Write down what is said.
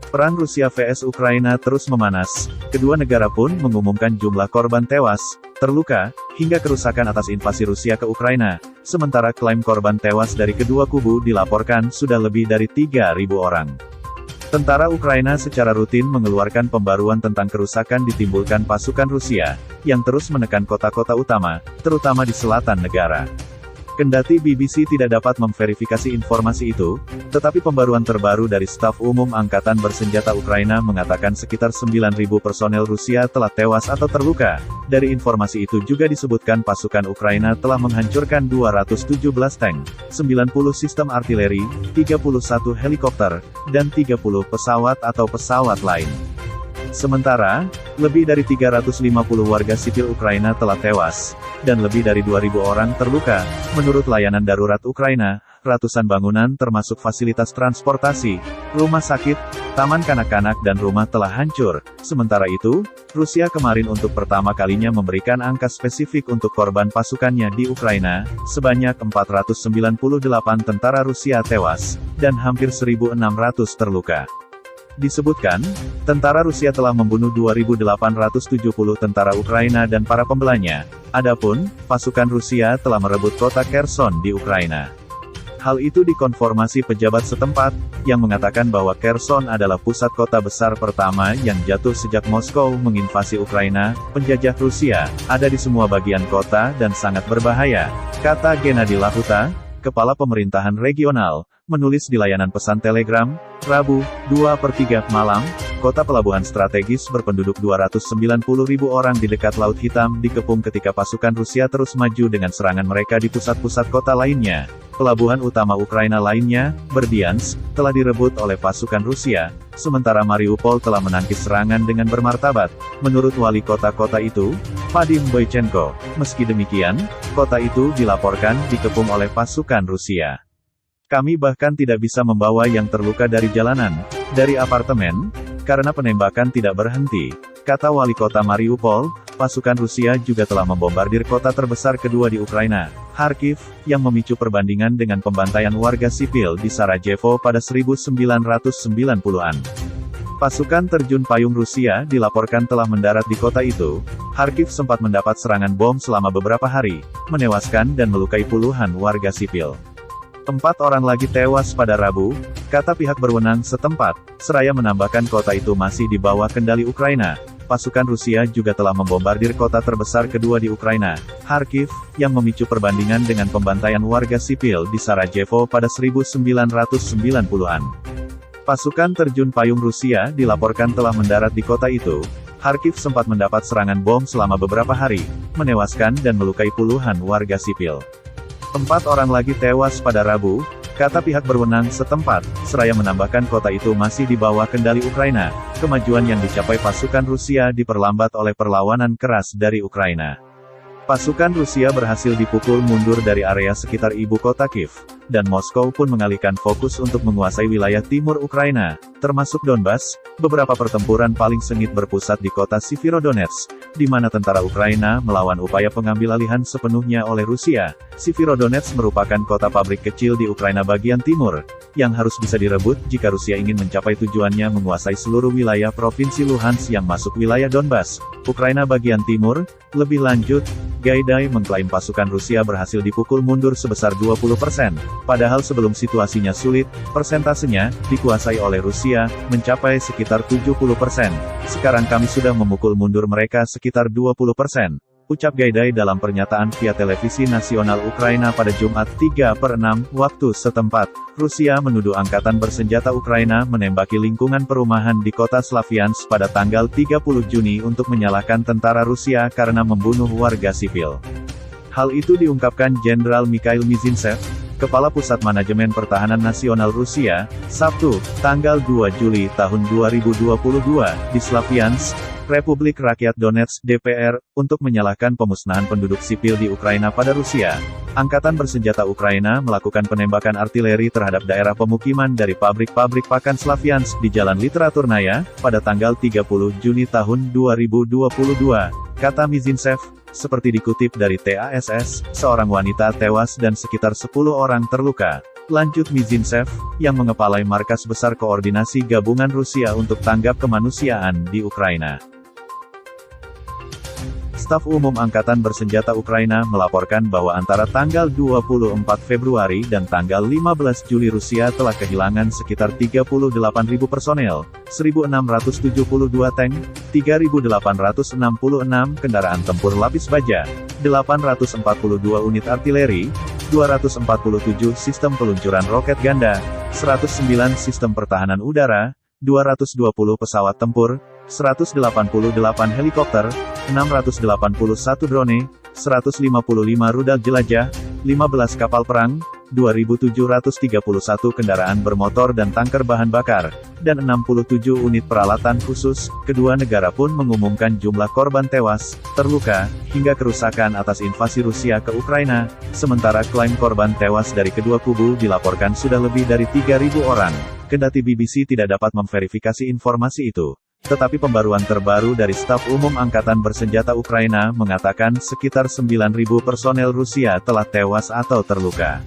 Perang Rusia vs Ukraina terus memanas, kedua negara pun mengumumkan jumlah korban tewas, terluka, hingga kerusakan atas invasi Rusia ke Ukraina, sementara klaim korban tewas dari kedua kubu dilaporkan sudah lebih dari 3.000 orang. Tentara Ukraina secara rutin mengeluarkan pembaruan tentang kerusakan ditimbulkan pasukan Rusia, yang terus menekan kota-kota utama, terutama di selatan negara. Kendati BBC tidak dapat memverifikasi informasi itu, tetapi pembaruan terbaru dari Staf Umum Angkatan Bersenjata Ukraina mengatakan sekitar 9.000 personel Rusia telah tewas atau terluka. Dari informasi itu juga disebutkan pasukan Ukraina telah menghancurkan 217 tank, 90 sistem artileri, 31 helikopter, dan 30 pesawat atau pesawat lain. Sementara, lebih dari 350 warga sipil Ukraina telah tewas, dan lebih dari 2.000 orang terluka. Menurut layanan darurat Ukraina, ratusan bangunan termasuk fasilitas transportasi, rumah sakit, taman kanak-kanak dan rumah telah hancur. Sementara itu, Rusia kemarin untuk pertama kalinya memberikan angka spesifik untuk korban pasukannya di Ukraina, sebanyak 498 tentara Rusia tewas, dan hampir 1.600 terluka. Disebutkan, tentara Rusia telah membunuh 2.870 tentara Ukraina dan para pembelanya. Adapun, pasukan Rusia telah merebut kota Kherson di Ukraina. Hal itu dikonfirmasi pejabat setempat, yang mengatakan bahwa Kherson adalah pusat kota besar pertama yang jatuh sejak Moskow menginvasi Ukraina. Penjajah Rusia ada di semua bagian kota dan sangat berbahaya, kata Gennady Lahuta, kepala pemerintahan regional, menulis di layanan pesan Telegram, Rabu, 2/3 malam, kota pelabuhan strategis berpenduduk 290.000 orang di dekat Laut Hitam dikepung ketika pasukan Rusia terus maju dengan serangan mereka di pusat-pusat kota lainnya. Pelabuhan utama Ukraina lainnya, Berdyansk, telah direbut oleh pasukan Rusia, sementara Mariupol telah menangkis serangan dengan bermartabat, menurut wali kota-kota itu, Vadim Boychenko. Meski demikian, kota itu dilaporkan dikepung oleh pasukan Rusia. Kami bahkan tidak bisa membawa yang terluka dari jalanan, dari apartemen, karena penembakan tidak berhenti, kata wali kota Mariupol. Pasukan Rusia juga telah membombardir kota terbesar kedua di Ukraina, Kharkiv, yang memicu perbandingan dengan pembantaian warga sipil di Sarajevo pada 1990-an. Pasukan terjun payung Rusia dilaporkan telah mendarat di kota itu. Kharkiv sempat mendapat serangan bom selama beberapa hari, menewaskan dan melukai puluhan warga sipil. 4 orang lagi tewas pada Rabu, kata pihak berwenang setempat, seraya menambahkan kota itu masih di bawah kendali Ukraina. Pasukan Rusia juga telah membombardir kota terbesar kedua di Ukraina, Kharkiv, yang memicu perbandingan dengan pembantaian warga sipil di Sarajevo pada 1990-an. Pasukan terjun payung Rusia dilaporkan telah mendarat di kota itu. Kharkiv sempat mendapat serangan bom selama beberapa hari, menewaskan dan melukai puluhan warga sipil. 4 orang lagi tewas pada Rabu, kata pihak berwenang setempat, seraya menambahkan kota itu masih di bawah kendali Ukraina. Kemajuan yang dicapai pasukan Rusia diperlambat oleh perlawanan keras dari Ukraina. Pasukan Rusia berhasil dipukul mundur dari area sekitar ibu kota Kiev, dan Moskow pun mengalihkan fokus untuk menguasai wilayah timur Ukraina, termasuk Donbas. Beberapa pertempuran paling sengit berpusat di kota Severodonetsk, di mana tentara Ukraina melawan upaya pengambilalihan sepenuhnya oleh Rusia. Severodonetsk merupakan kota pabrik kecil di Ukraina bagian timur, yang harus bisa direbut jika Rusia ingin mencapai tujuannya menguasai seluruh wilayah provinsi Luhansk yang masuk wilayah Donbas, Ukraina bagian timur. Lebih lanjut, Gaidai mengklaim pasukan Rusia berhasil dipukul mundur sebesar 20%, padahal sebelum situasinya sulit, persentasenya, dikuasai oleh Rusia, mencapai sekitar 70%. Sekarang kami sudah memukul mundur mereka sekitar 20%. Ucap Gaidai dalam pernyataan via televisi nasional Ukraina pada Jumat 3/6 waktu setempat. Rusia menuduh angkatan bersenjata Ukraina menembaki lingkungan perumahan di kota Slaviansk pada tanggal 30 Juni untuk menyalahkan tentara Rusia karena membunuh warga sipil. Hal itu diungkapkan Jenderal Mikhail Mizintsev, Kepala Pusat Manajemen Pertahanan Nasional Rusia, Sabtu, tanggal 2 Juli tahun 2022, di Slaviansk, Republik Rakyat Donetsk (DPR), untuk menyalahkan pemusnahan penduduk sipil di Ukraina pada Rusia. Angkatan bersenjata Ukraina melakukan penembakan artileri terhadap daerah pemukiman dari pabrik-pabrik pakan Slaviansk di Jalan Literaturnaya, pada tanggal 30 Juni tahun 2022, kata Mizintsev. Seperti dikutip dari TASS, seorang wanita tewas dan sekitar 10 orang terluka. Lanjut Mizintsev, yang mengepalai Markas Besar Koordinasi Gabungan Rusia untuk Tanggap Kemanusiaan di Ukraina. Staf Umum Angkatan Bersenjata Ukraina melaporkan bahwa antara tanggal 24 Februari dan tanggal 15 Juli Rusia telah kehilangan sekitar 38.000 personel, 1.672 tank, 3.866 kendaraan tempur lapis baja, 842 unit artileri, 247 sistem peluncuran roket ganda, 109 sistem pertahanan udara, 220 pesawat tempur, 188 helikopter, 681 drone, 155 rudal jelajah, 15 kapal perang, 2.731 kendaraan bermotor dan tanker bahan bakar, dan 67 unit peralatan khusus. Kedua negara pun mengumumkan jumlah korban tewas, terluka, hingga kerusakan atas invasi Rusia ke Ukraina, sementara klaim korban tewas dari kedua kubu dilaporkan sudah lebih dari 3.000 orang. Kendati BBC tidak dapat memverifikasi informasi itu. Tetapi pembaruan terbaru dari Staf Umum Angkatan Bersenjata Ukraina mengatakan sekitar 9.000 personel Rusia telah tewas atau terluka.